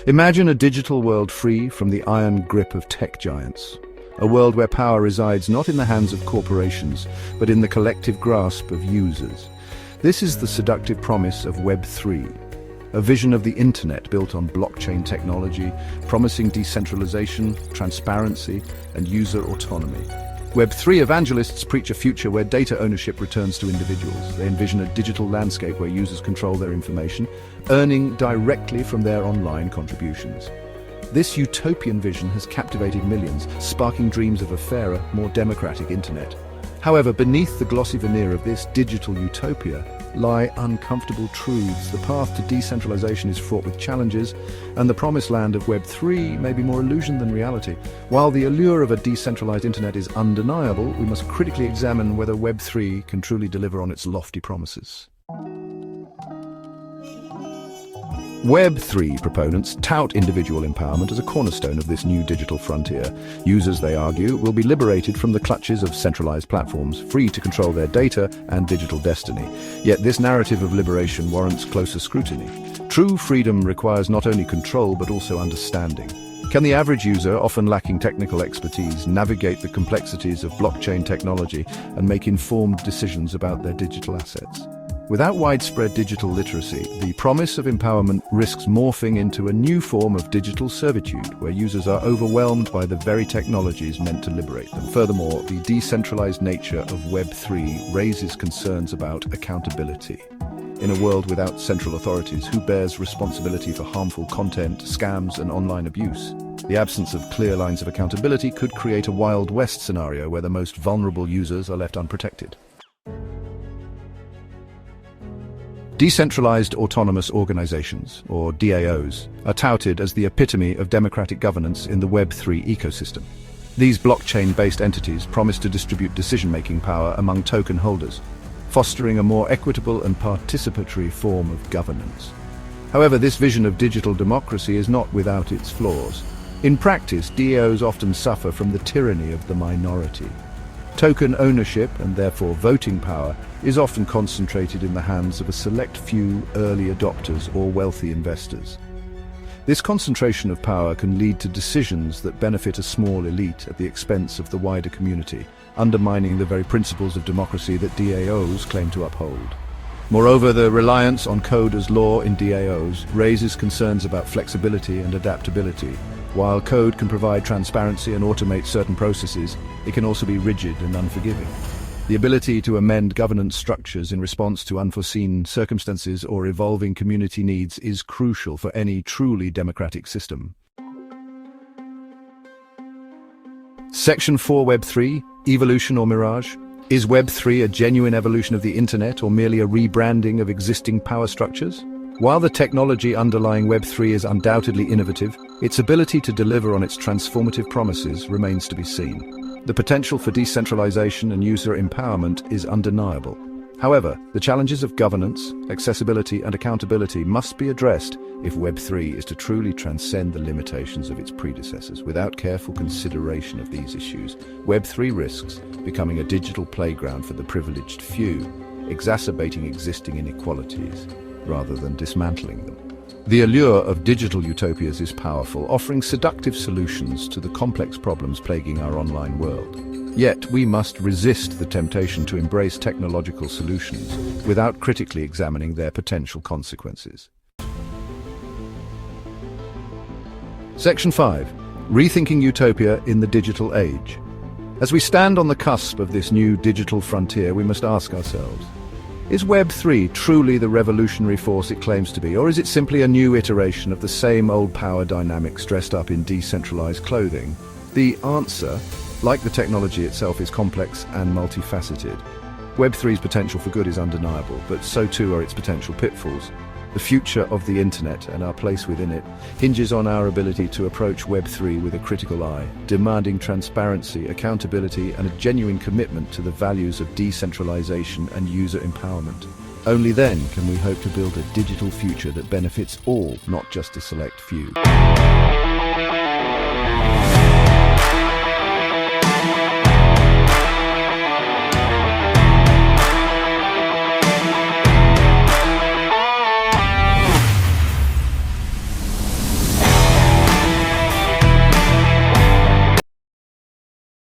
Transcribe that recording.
Imagine a digital world free from the iron grip of tech giants. A world where power resides not in the hands of corporations, but in the collective grasp of users. This is the seductive promise of Web3, a vision of the internet built on blockchain technology, promising decentralization, transparency, and user autonomy. Web3 evangelists preach a future where data ownership returns to individuals. They envision a digital landscape where users control their information, earning directly from their online contributions. This utopian vision has captivated millions, sparking dreams of a fairer, more democratic internet. However, beneath the glossy veneer of this digital utopia lie uncomfortable truths. The path to decentralization is fraught with challenges, and the promised land of Web3 may be more illusion than reality. While the allure of a decentralized internet is undeniable, we must critically examine whether Web3 can truly deliver on its lofty promises. Web3 proponents tout individual empowerment as a cornerstone of this new digital frontier. Users, they argue, will be liberated from the clutches of centralized platforms, free to control their data and digital destiny. Yet this narrative of liberation warrants closer scrutiny. True freedom requires not only control but also understanding. Can the average user, often lacking technical expertise, navigate the complexities of blockchain technology and make informed decisions about their digital assets? Without widespread digital literacy, the promise of empowerment risks morphing into a new form of digital servitude, where users are overwhelmed by the very technologies meant to liberate them. Furthermore, the decentralized nature of Web3 raises concerns about accountability. In a world without central authorities, who bears responsibility for harmful content, scams, and online abuse? The absence of clear lines of accountability could create a Wild West scenario where the most vulnerable users are left unprotected. Decentralized autonomous organizations, or DAOs, are touted as the epitome of democratic governance in the Web3 ecosystem. These blockchain-based entities promise to distribute decision-making power among token holders, fostering a more equitable and participatory form of governance. However, this vision of digital democracy is not without its flaws. In practice, DAOs often suffer from the tyranny of the minority. Token ownership, and therefore voting power, is often concentrated in the hands of a select few early adopters or wealthy investors. This concentration of power can lead to decisions that benefit a small elite at the expense of the wider community, undermining the very principles of democracy that DAOs claim to uphold. Moreover, the reliance on code as law in DAOs raises concerns about flexibility and adaptability. While code can provide transparency and automate certain processes, it can also be rigid and unforgiving. The ability to amend governance structures in response to unforeseen circumstances or evolving community needs is crucial for any truly democratic system. Section 4 Web3, Evolution or Mirage? Is Web3 a genuine evolution of the internet or merely a rebranding of existing power structures? While the technology underlying Web3 is undoubtedly innovative, its ability to deliver on its transformative promises remains to be seen. The potential for decentralization and user empowerment is undeniable. However, the challenges of governance, accessibility, and accountability must be addressed if Web3 is to truly transcend the limitations of its predecessors. Without careful consideration of these issues, Web3 risks becoming a digital playground for the privileged few, exacerbating existing inequalities rather than dismantling them. The allure of digital utopias is powerful, offering seductive solutions to the complex problems plaguing our online world. Yet, we must resist the temptation to embrace technological solutions without critically examining their potential consequences. Section 5. Rethinking Utopia in the Digital Age. As we stand on the cusp of this new digital frontier, we must ask ourselves, is Web3 truly the revolutionary force it claims to be, or is it simply a new iteration of the same old power dynamics dressed up in decentralized clothing? The answer, like the technology itself, is complex and multifaceted. Web3's potential for good is undeniable, but so too are its potential pitfalls. The future of the internet and our place within it hinges on our ability to approach Web3 with a critical eye, demanding transparency, accountability, and a genuine commitment to the values of decentralization and user empowerment. Only then can we hope to build a digital future that benefits all, not just a select few.